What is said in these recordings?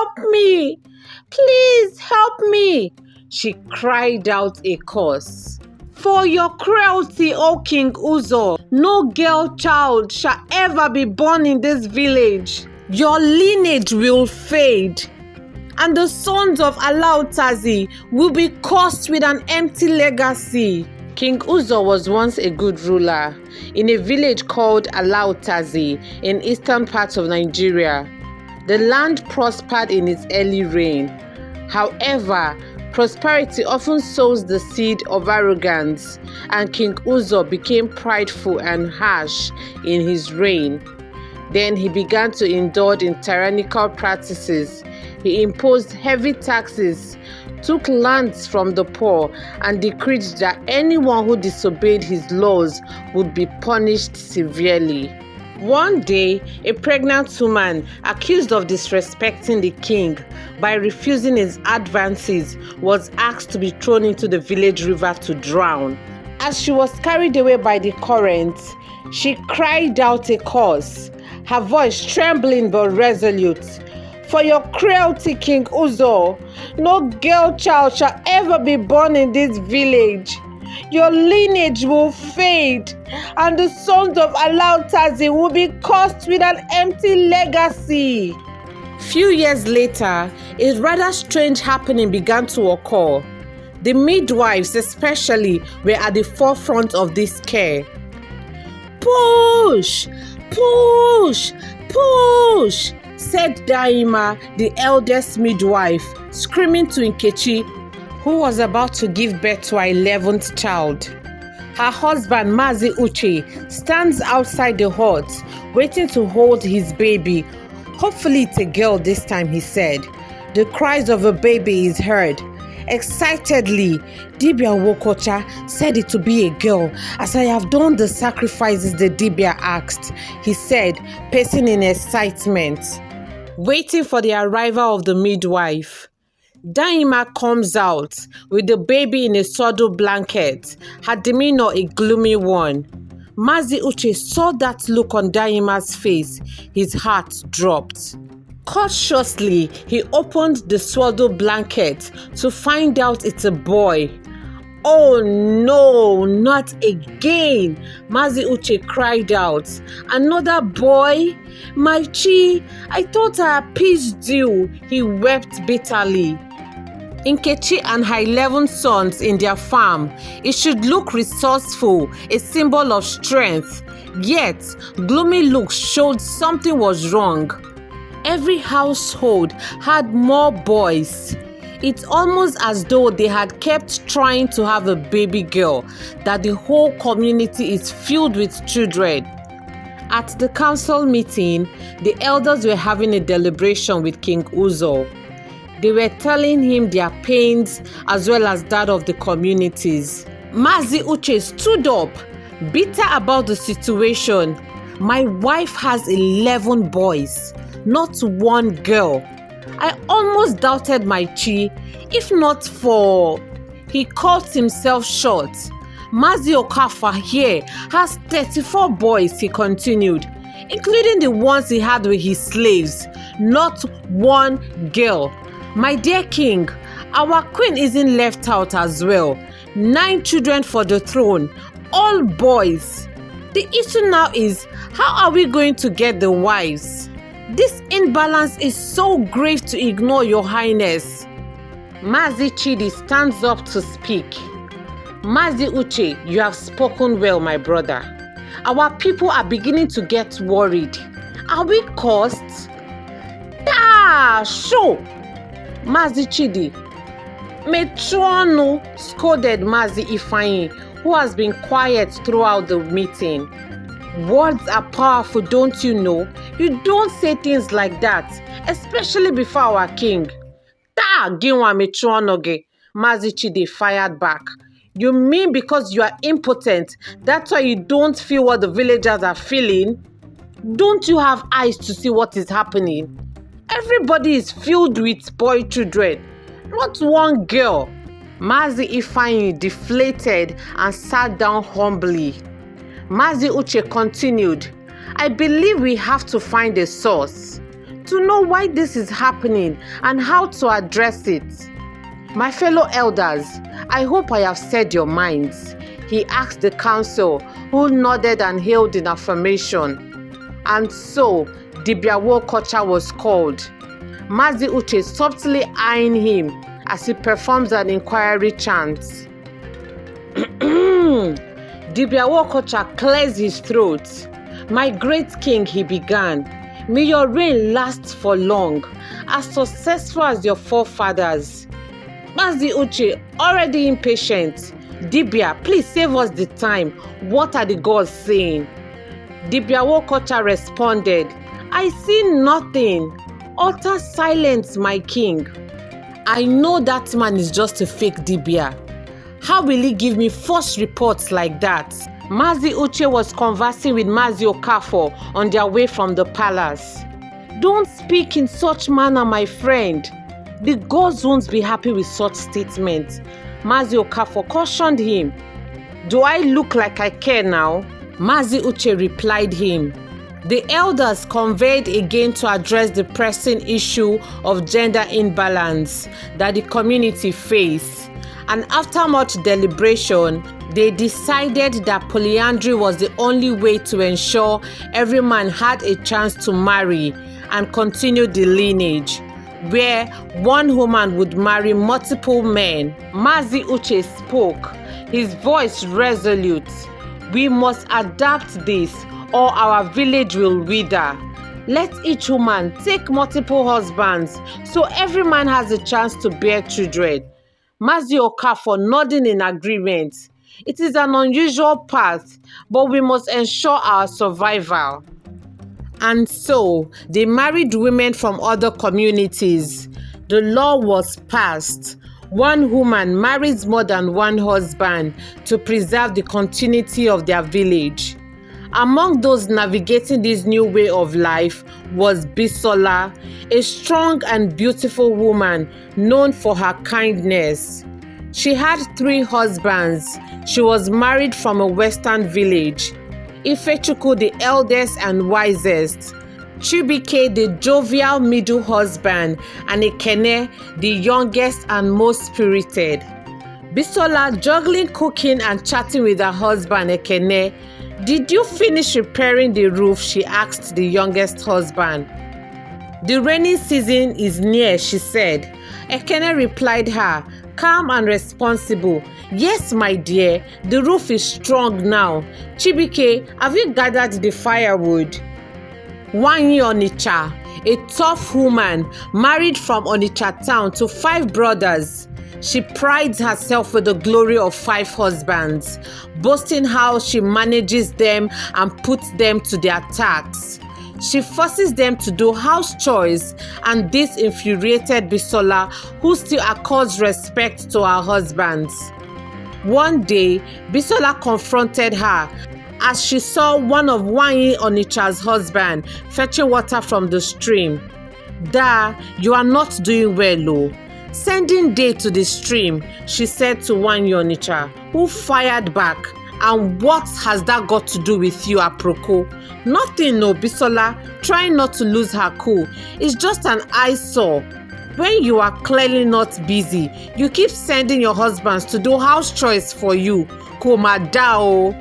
help me! Please help me!" She cried out a curse. "For your cruelty, O King Uzo, no girl child shall ever be born in this village. Your lineage will fade, and the sons of Ala Utazi will be cursed with an empty legacy." King Uzo was once a good ruler in a village called Ala Utazi in eastern parts of Nigeria. The land prospered in its early reign. However, prosperity often sows the seed of arrogance, and King Uzo became prideful and harsh in his reign. Then he began to indulge in tyrannical practices. He imposed heavy taxes, took lands from the poor, and decreed that anyone who disobeyed his laws would be punished severely. One day, a pregnant woman accused of disrespecting the king by refusing his advances was asked to be thrown into the village river to drown. As she was carried away by the current, she cried out a curse, her voice trembling but resolute. "For your cruelty, King Uzo, no girl child shall ever be born in this village. Your lineage will fade, and the sons of Ala Utazi will be cursed with an empty legacy." Few years later, a rather strange happening began to occur. The midwives especially were at the forefront of this care. "Push! Push! Push!" said Dayinma, the eldest midwife, screaming to Nkechi, who was about to give birth to her 11th child. Her husband, Mazi Uche, stands outside the hut, waiting to hold his baby. "Hopefully it's a girl this time," he said. The cries of a baby is heard. Excitedly, Dibia Wokocha said it to be a girl, "as I have done the sacrifices the Dibia asked," he said, pacing in excitement. Waiting for the arrival of the midwife, Dayinma comes out with the baby in a swaddle blanket, her demeanor a gloomy one. Mazi Uche saw that look on Dayinma's face. His heart dropped. Cautiously, he opened the swaddle blanket to find out it's a boy. "Oh no, not again!" Mazi Uche cried out. "Another boy? My chi, I thought I appeased you." He wept bitterly. Nkechi and her 11 sons in their farm, it should look resourceful, a symbol of strength. Yet, gloomy looks showed something was wrong. Every household had more boys. It's almost as though they had kept trying to have a baby girl, that the whole community is filled with children. At the council meeting, the elders were having a deliberation with King Uzo. They were telling him their pains as well as that of the communities. Mazi Uche stood up, bitter about the situation. "My wife has 11 boys, not one girl. I almost doubted my chi, if not for..." He cut himself short. "Mazi Okafa here has 34 boys," he continued, "including the ones he had with his slaves, not one girl. My dear king, our queen isn't left out as well. 9 children for the throne, all boys. The issue now is, how are we going to get the wives? This imbalance is so grave to ignore, your highness." Mazi Chidi stands up to speak. "Mazi Uche, you have spoken well, my brother. Our people are beginning to get worried. Are we cursed?" Sure. Mazi Chidi. "Metrono," scolded Mazi Ifeanyi, who has been quiet throughout the meeting. "Words are powerful, don't you know? You don't say things like that, especially before our king." Ginwa metronoge, Mazi Chidi fired back. "You mean because you are impotent, that's why you don't feel what the villagers are feeling? Don't you have eyes to see what is happening? Everybody is filled with boy children, not one girl." Mazi Ifeanyi deflated and sat down humbly. Mazi Uche continued, "I believe we have to find a source. to know why this is happening and how to address it. My fellow elders, I hope I have said your minds, he asked the council, who nodded and hailed in affirmation. And so, Dibia was called. Mazi Uche subtly eyeing him as he performs an inquiry chant. Dibia clears his throat. My great king, he began, may your reign last for long, as successful as your forefathers. Mazi Uche, already impatient. Dibia, please save us the time. What are the gods saying? Dibia responded, I see nothing. Utter silence, my king. I know that man is just a fake Dibia. How will he give me false reports like that? Mazi Uche was conversing with Mazi Okafor on their way from the palace. Don't speak in such manner, my friend. The gods won't be happy with such statements. Mazi Okafor cautioned him. Do I look like I care now? Mazi Uche replied him. The elders convened again to address the pressing issue of gender imbalance that the community faced. And after much deliberation, they decided that polyandry was the only way to ensure every man had a chance to marry and continue the lineage, where one woman would marry multiple men. Mazi Uche spoke, his voice resolute. We must adapt this or our village will wither. Let each woman take multiple husbands so every man has a chance to bear children. Mazi Okafor nodding in agreement. It is an unusual path, but we must ensure our survival. And so, they married women from other communities. The law was passed. One woman marries more than one husband to preserve the continuity of their village. Among those navigating this new way of life was Bisola, a strong and beautiful woman known for her kindness. She had 3 husbands. She was married from a western village. Ifechukwu, the eldest and wisest. Chibuike, the jovial middle husband, and Ekene, the youngest and most spirited. Bisola, juggling cooking and chatting with her husband Ekene. Did you finish repairing the roof? She asked the youngest husband. The rainy season is near, she said. Ekene replied her, calm and responsible. Yes, my dear, the roof is strong now. Chibuike, have you gathered the firewood? Wanyi Onitsha, a tough woman, married from Onitsha town to 5 brothers. She prides herself with the glory of 5 husbands, boasting how she manages them and puts them to their tasks. She forces them to do house chores, and this infuriated Bisola, who still accords respect to her husbands. One day, Bisola confronted her as she saw one of Wanyi Onitsha's husband fetching water from the stream. Da, you are not doing well, oh. Sending Day to the stream, she said to Wanyi Onitsha, who fired back. And what has that got to do with you, aproko? Nothing, no, Bisola, trying not to lose her cool. It's just an eyesore. When you are clearly not busy, you keep sending your husbands to do house chores for you. Komadao.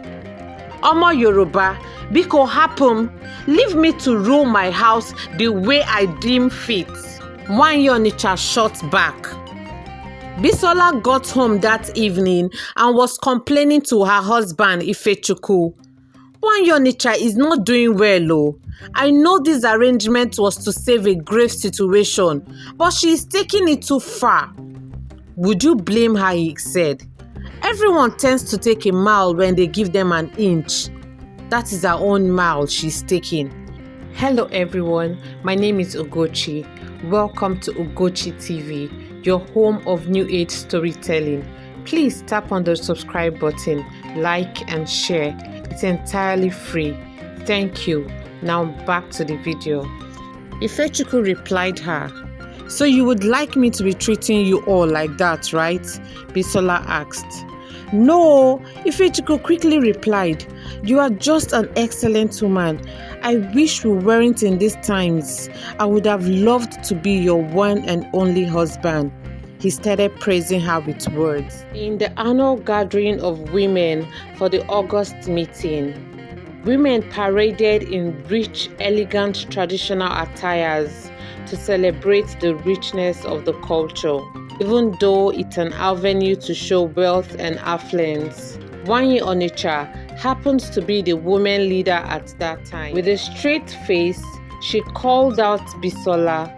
Omo Yoruba, biko hapum, leave me to rule my house the way I deem fit. Wanyi Onitsha shot back. Bisola got home that evening and was complaining to her husband Ifechukwu. Wanyi Onitsha is not doing well, oh. I know this arrangement was to save a grave situation, but she is taking it too far. Would you blame her, he said. Everyone tends to take a mile when they give them an inch. That is her own mile she's taking. Hello everyone, my name is Ugochi. Welcome to Ugochi TV, your home of new age storytelling. Please tap on the subscribe button, like and share. It's entirely free. Thank you. Now back to the video. Ifechukwu replied her, so you would like me to be treating you all like that, right? Bisola asked. No, Ifechukwu quickly replied, you are just an excellent woman. I wish we weren't in these times. I would have loved to be your one and only husband. He started praising her with words. In the annual gathering of women for the August meeting, women paraded in rich, elegant traditional attires to celebrate the richness of the culture, even though it's an avenue to show wealth and affluence. Nwaanyị Onitsha happens to be the woman leader at that time. With a straight face, she called out Bisola,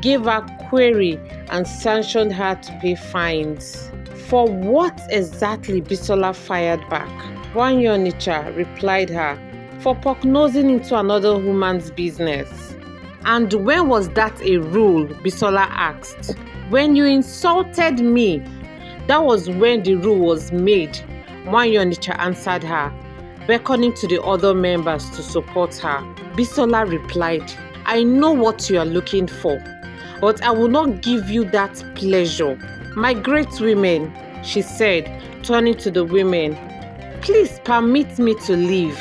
gave her query, and sanctioned her to pay fines. For what exactly Bisola fired back? Nwaanyị Onitsha replied her, for poke-nosing into another woman's business. And when was that a rule? Bisola asked. When you insulted me, that was when the rule was made. Nwaanyị Onitsha answered her, beckoning to the other members to support her. Bisola replied, I know what you are looking for, but I will not give you that pleasure. My great women, she said, turning to the women, please permit me to leave.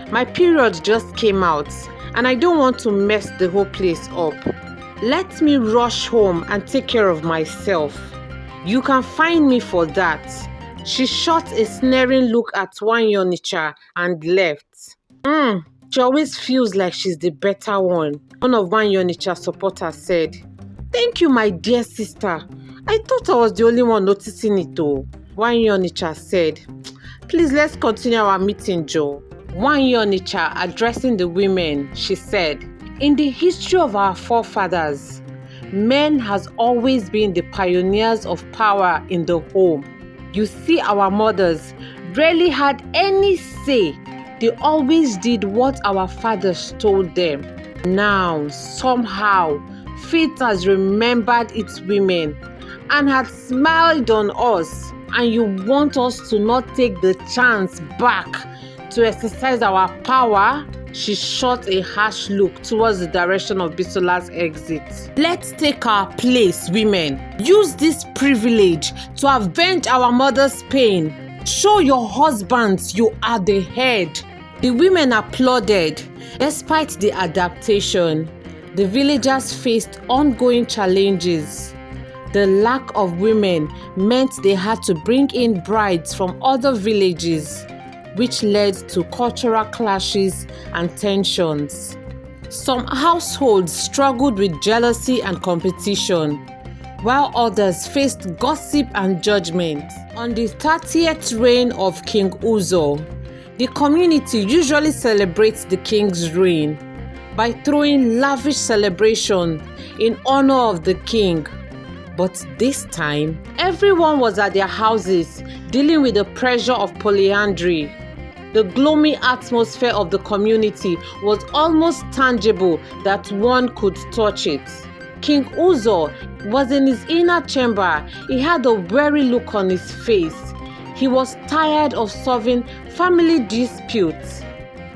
My period just came out, and I don't want to mess the whole place up. Let me rush home and take care of myself. You can find me for that. She shot a sneering look at Nwaanyị Onitsha and left. She always feels like she's the better one. One of Nwaanyị Onitsha's supporters said, thank you, my dear sister. I thought I was the only one noticing it though. Nwaanyị Onitsha said, please let's continue our meeting, Joe. Nwaanyị Onitsha addressing the women, she said, in the history of our forefathers, men has always been the pioneers of power in the home. You see, our mothers rarely had any say. They always did what our fathers told them. Now, somehow, fate has remembered its women and had smiled on us, and you want us to not take the chance back to exercise our power? She shot a harsh look towards the direction of Bisola's exit. Let's take our place, women. Use this privilege to avenge our mother's pain. Show your husbands you are the head. The women applauded. Despite the adaptation, the villagers faced ongoing challenges. The lack of women meant they had to bring in brides from other villages, which led to cultural clashes and tensions. Some households struggled with jealousy and competition, while others faced gossip and judgment. On the 30th reign of King Uzo, the community usually celebrates the king's reign by throwing lavish celebrations in honor of the king. But this time, everyone was at their houses dealing with the pressure of polyandry. The gloomy atmosphere of the community was almost tangible that one could touch it. King Uzo was in his inner chamber. He had a weary look on his face. He was tired of solving family disputes.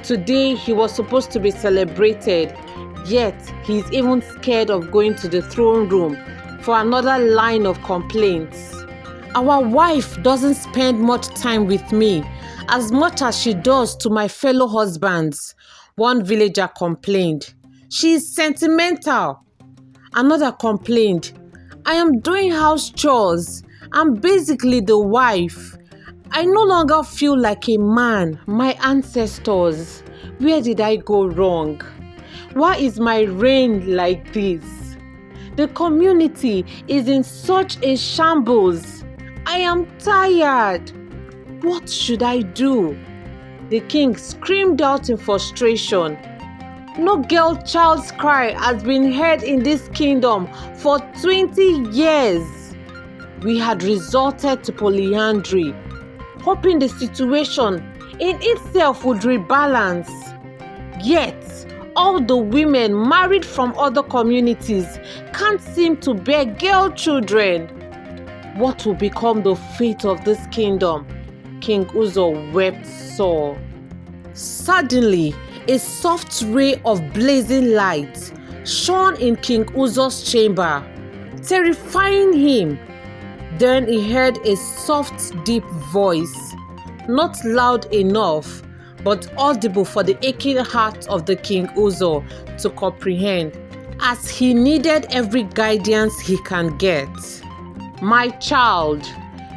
Today he was supposed to be celebrated, yet he is even scared of going to the throne room for another line of complaints. Our wife doesn't spend much time with me as much as she does to my fellow husbands, one villager complained. She is sentimental. Another complained, I am doing house chores. I'm basically the wife. I no longer feel like a man. My ancestors, where did I go wrong? Why is my reign like this? The community is in such a shambles. I am tired. What should I do? The king screamed out in frustration. No girl child's cry has been heard in this kingdom for 20 years. We had resorted to polyandry, hoping the situation in itself would rebalance. Yet, all the women married from other communities can't seem to bear girl children. What will become the fate of this kingdom? King Uzo wept sore. Suddenly, a soft ray of blazing light shone in King Uzo's chamber, terrifying him. Then he heard a soft, deep voice, not loud enough, but audible for the aching heart of the King Uzo to comprehend, as he needed every guidance he can get. My child,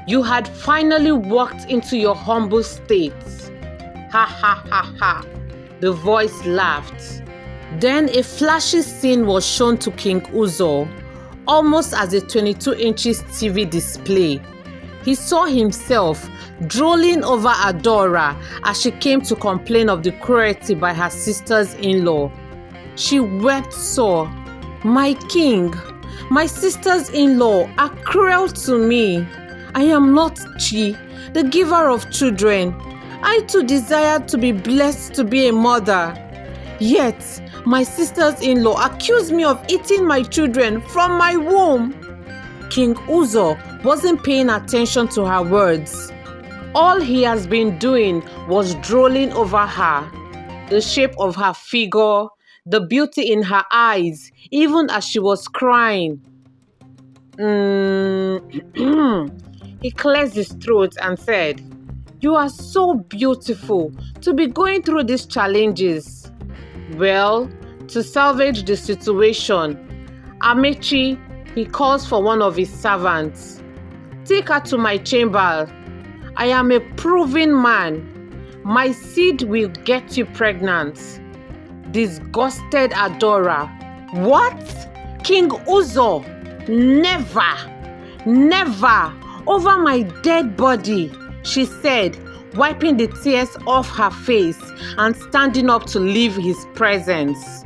you had finally walked into your humble state. Ha ha ha ha. The voice laughed. Then a flashy scene was shown to King Uzo, almost as a 22 inches TV display. He saw himself drooling over Adora as she came to complain of the cruelty by her sisters-in-law. She wept sore. My king, my sisters-in-law are cruel to me. I am not Chi, the giver of children. I too desired to be blessed to be a mother. Yet, my sisters-in-law accuse me of eating my children from my womb. King Uzo wasn't paying attention to her words. All he has been doing was drooling over her, the shape of her figure, the beauty in her eyes, even as she was crying. He cleared his throat and said, "You are so beautiful to be going through these challenges." Well, to salvage the situation, Amechi, he calls for one of his servants. "Take her to my chamber. I am a proven man. My seed will get you pregnant." Disgusted Adora. "What? King Uzo? Never! Never! Over my dead body," she said, wiping the tears off her face and standing up to leave his presence.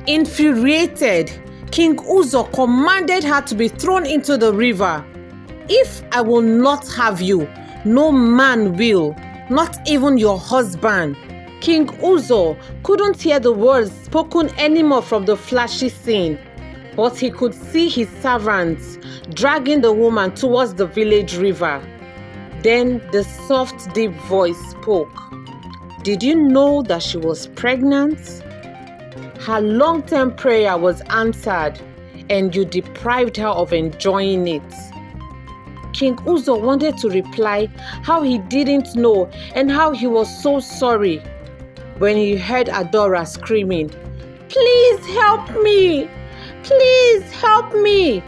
Infuriated, King Uzo commanded her to be thrown into the river. "If I will not have you, no man will, not even your husband." King Uzo couldn't hear the words spoken anymore from the flashy scene, but he could see his servants dragging the woman towards the village river. Then the soft, deep voice spoke. "Did you know that she was pregnant? Her long-term prayer was answered, and you deprived her of enjoying it." King Uzo wanted to reply how he didn't know and how he was so sorry, when he heard Adora screaming, "Please help me! Please help me!"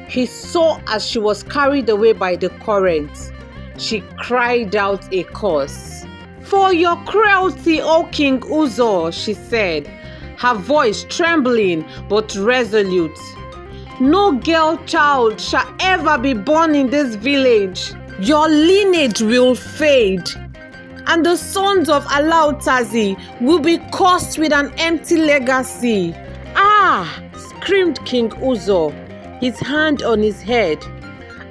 He saw as she was carried away by the current. She cried out a curse. "For your cruelty, O King Uzo," she said, her voice trembling but resolute. "No girl child shall ever be born in this village. Your lineage will fade, and the sons of Ala Utazi will be cursed with an empty legacy." "Ah!" screamed King Uzo, his hand on his head.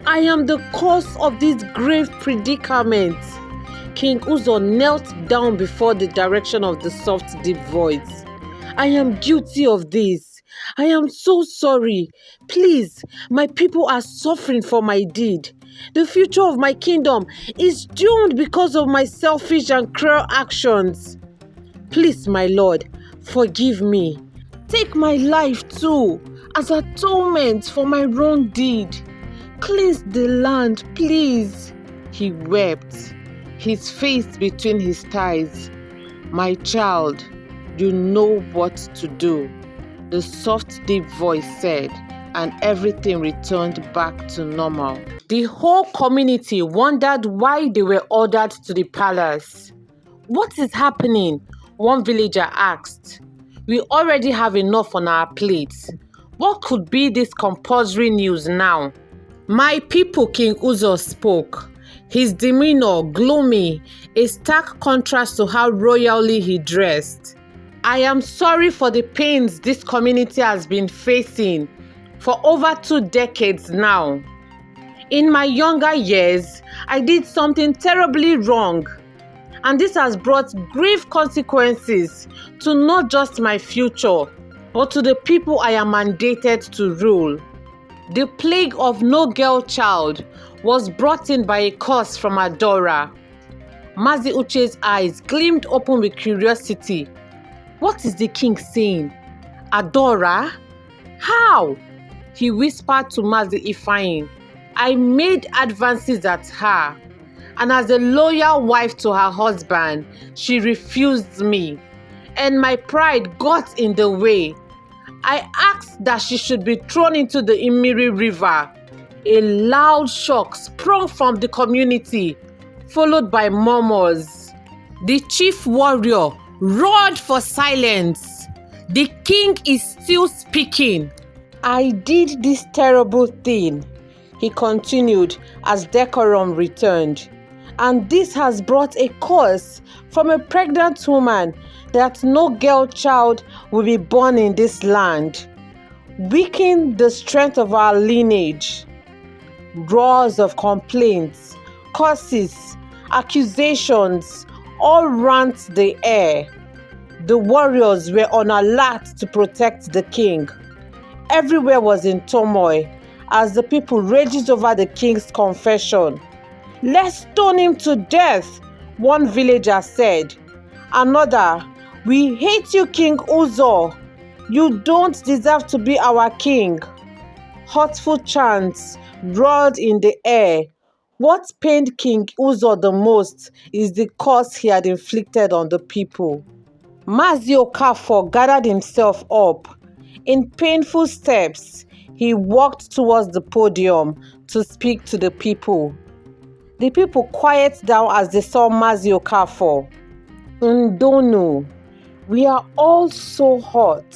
"I am the cause of this grave predicament." King Uzo knelt down before the direction of the soft, deep voice. "I am guilty of this. I am so sorry. Please, my people are suffering for my deed. The future of my kingdom is doomed because of my selfish and cruel actions. Please, my lord, forgive me. Take my life too, as atonement for my wrong deed. Cleanse the land, please." He wept, his face between his thighs. "My child, you know what to do," the soft, deep voice said, and everything returned back to normal. The whole community wondered why they were ordered to the palace. "What is happening?" one villager asked. "We already have enough on our plates. What could be this compulsory news now?" "My people," King Uzo spoke, his demeanor gloomy, a stark contrast to how royally he dressed. "I am sorry for the pains this community has been facing for over 2 decades now. In my younger years, I did something terribly wrong, and this has brought grave consequences to not just my future, but to the people I am mandated to rule. The plague of no girl child was brought in by a curse from Adora." Mazi Uche's eyes gleamed open with curiosity. "What is the king saying? Adora? How?" He whispered to Mazi Ifeanyi. "I made advances at her. And as a loyal wife to her husband, she refused me. And my pride got in the way. I asked that she should be thrown into the Mmri River. A loud shock sprung from the community, followed by murmurs. The chief warrior roared for silence. The king is still speaking. I did this terrible thing, he continued as decorum returned. And this has brought a curse from a pregnant woman that no girl child will be born in this land. Weaken the strength of our lineage. Roars of complaints, curses, accusations all rent the air. The warriors were on alert to protect the king. Everywhere was in turmoil as the people raged over the king's confession. "Let's stone him to death," one villager said. Another, "We hate you, King Uzo. You don't deserve to be our king." Hurtful chants roared in the air. What pained King Uzo the most is the curse he had inflicted on the people. Mazi Okafor gathered himself up. In painful steps, he walked towards the podium to speak to the people. The people quieted down as they saw Mazi Okafor. "Ndonu, we are all so hurt.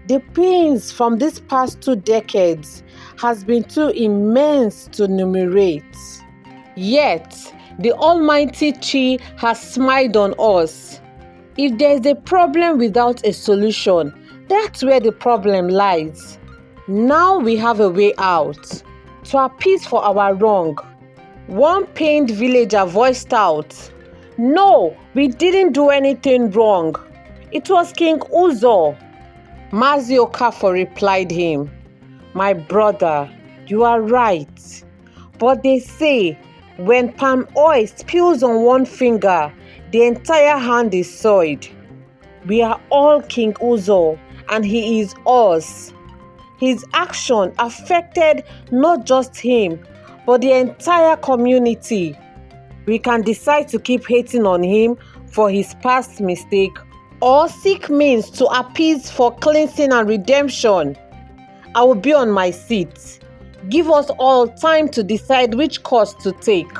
The pains from these past 2 decades has been too immense to enumerate. Yet, the Almighty Chi has smiled on us. If there is a problem without a solution, that's where the problem lies. Now we have a way out. To appease for our wrong." One pained villager voiced out, "No, we didn't do anything wrong. It was King Uzo." Mazi Okafor replied him, "My brother, you are right. But they say when palm oil spills on one finger, the entire hand is soiled. We are all King Uzo, and he is us. His action affected not just him, but the entire community. We can decide to keep hating on him for his past mistake, or seek means to appease for cleansing and redemption. I will be on my seat. Give us all time to decide which course to take."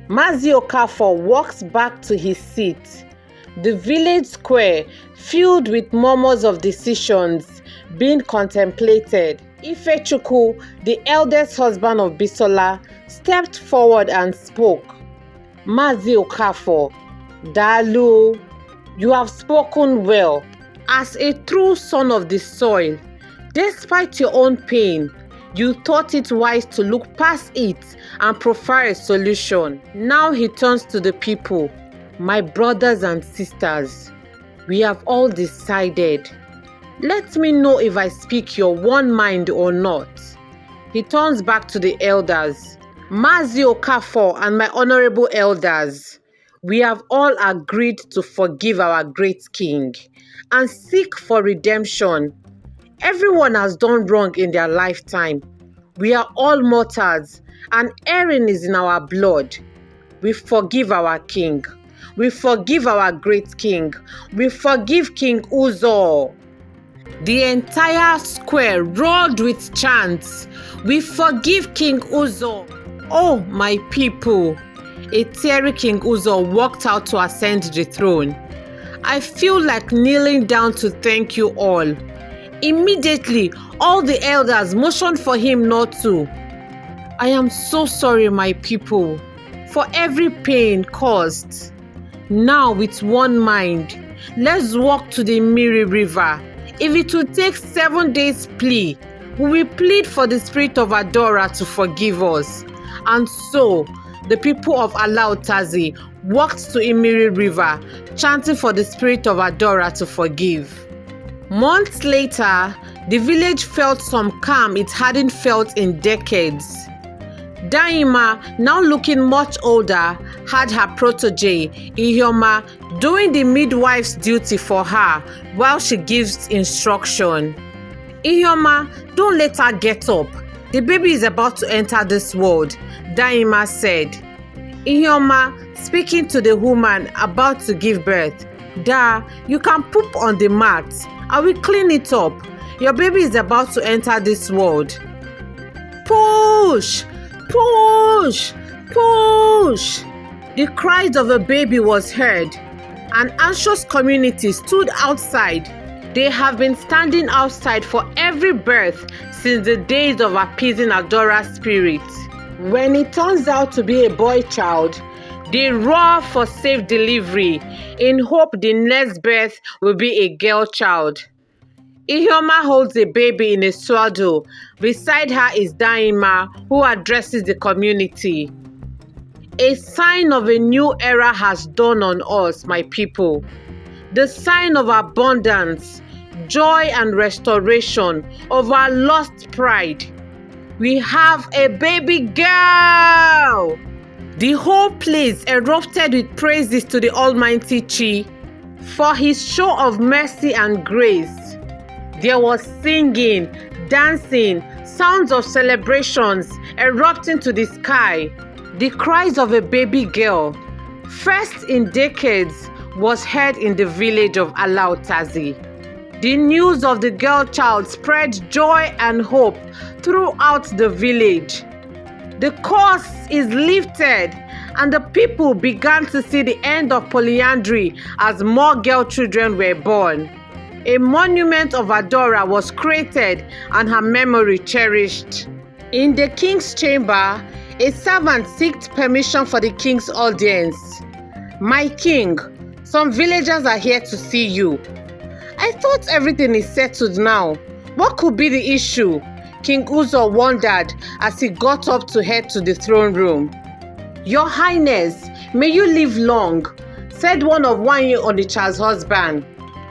Mazi Okafor walked back to his seat. The village square filled with murmurs of decisions being contemplated. Ifechukwu, the eldest husband of Bisola, stepped forward and spoke. "Mazi Okafor, Dalu, you have spoken well. As a true son of the soil, despite your own pain, you thought it wise to look past it and proffer a solution." Now he turns to the people. "My brothers and sisters, we have all decided. Let me know if I speak your one mind or not." He turns back to the elders. "Mazi Okafor and my honorable elders, we have all agreed to forgive our great king and seek for redemption. Everyone has done wrong in their lifetime. We are all mortals, and erring is in our blood. We forgive our king. We forgive our great king. We forgive King Uzo." The entire square roared with chants. "We forgive King Uzo." "Oh, my people." A teary King Uzo walked out to ascend the throne. "I feel like kneeling down to thank you all." Immediately, all the elders motioned for him not to. "I am so sorry, my people, for every pain caused. Now, with one mind, let's walk to the Mmri River. If it will take 7 days' plea, we will plead for the spirit of Adora to forgive us." And so, the people of Ala Utazi walked to Mmri River, chanting for the spirit of Adora to forgive. Months later, the village felt some calm it hadn't felt in decades. Dayinma, now looking much older, had her protege, Ihuoma, doing the midwife's duty for her while she gives instruction. "Ihuoma, don't let her get up. The baby is about to enter this world," Dayinma said. Ihuoma speaking to the woman about to give birth. Da, you can poop on the mat. I will clean it up. Your baby is about to enter this world. Push! Push! Push! The cries of a baby was heard. An anxious community stood outside. They have been standing outside for every birth since the days of appeasing Adora's spirit. When it turns out to be a boy child, they roar for safe delivery in hope the next birth will be a girl child. Ihuoma holds a baby in a swaddle. Beside her is Dayinma, who addresses the community. A sign of a new era has dawned on us, my people. The sign of abundance, joy and restoration of our lost pride. We have a baby girl! The whole place erupted with praises to the Almighty Chi for his show of mercy and grace. There was singing, dancing, sounds of celebrations erupting to the sky. The cries of a baby girl, first in decades, was heard in the village of Ala Utazi. The news of the girl child spread joy and hope throughout the village. The curse is lifted, and the people began to see the end of polyandry as more girl children were born. A monument of Adora was created and her memory cherished. In the king's chamber, a servant sought permission for the king's audience. My king, some villagers are here to see you. I thought everything is settled now. What could be the issue? King Uzo wondered as he got up to head to the throne room. Your Highness, may you live long, said one of Onicha's husband.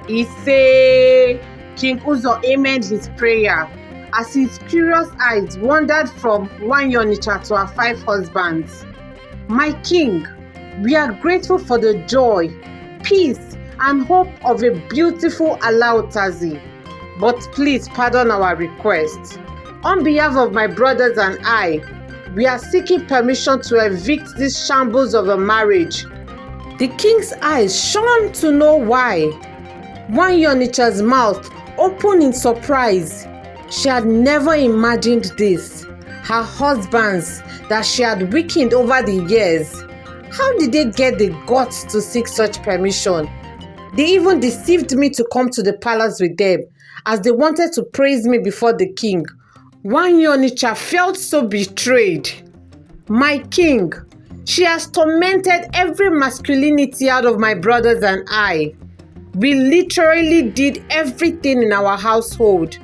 He said, King Uzo amened his prayer as his curious eyes wandered from Onicha to her 5 husbands. My king, we are grateful for the joy, peace, and hope of a beautiful Ala Utazi. But please pardon our request. On behalf of my brothers and I, we are seeking permission to evict this shambles of a marriage. The king's eyes shone to know why. Onicha's mouth opened in surprise. She had never imagined this. Her husbands that she had weakened over the years. How did they get the guts to seek such permission? They even deceived me to come to the palace with them, as they wanted to praise me before the king. Onicha felt so betrayed. My king, she has tormented every masculinity out of my brothers and I. We literally did everything in our household.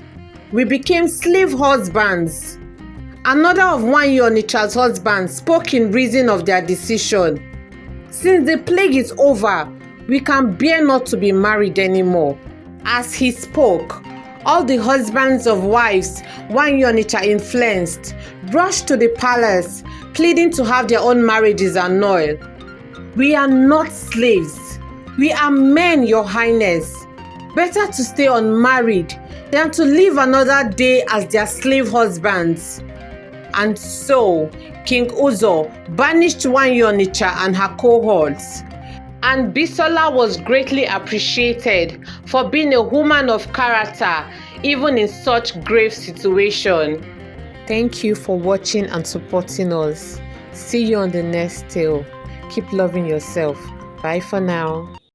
We became slave husbands. Another of Onicha's husbands spoke in reason of their decision. Since the plague is over, we can bear not to be married anymore. As he spoke, all the husbands of wives Onicha influenced rushed to the palace, pleading to have their own marriages annulled. We are not slaves. We are men, Your Highness. Better to stay unmarried than to live another day as their slave husbands. And so, King Uzo banished Onicha and her cohorts. And Bisola was greatly appreciated for being a woman of character, even in such grave situation. Thank you for watching and supporting us. See you on the next tale. Keep loving yourself. Bye for now.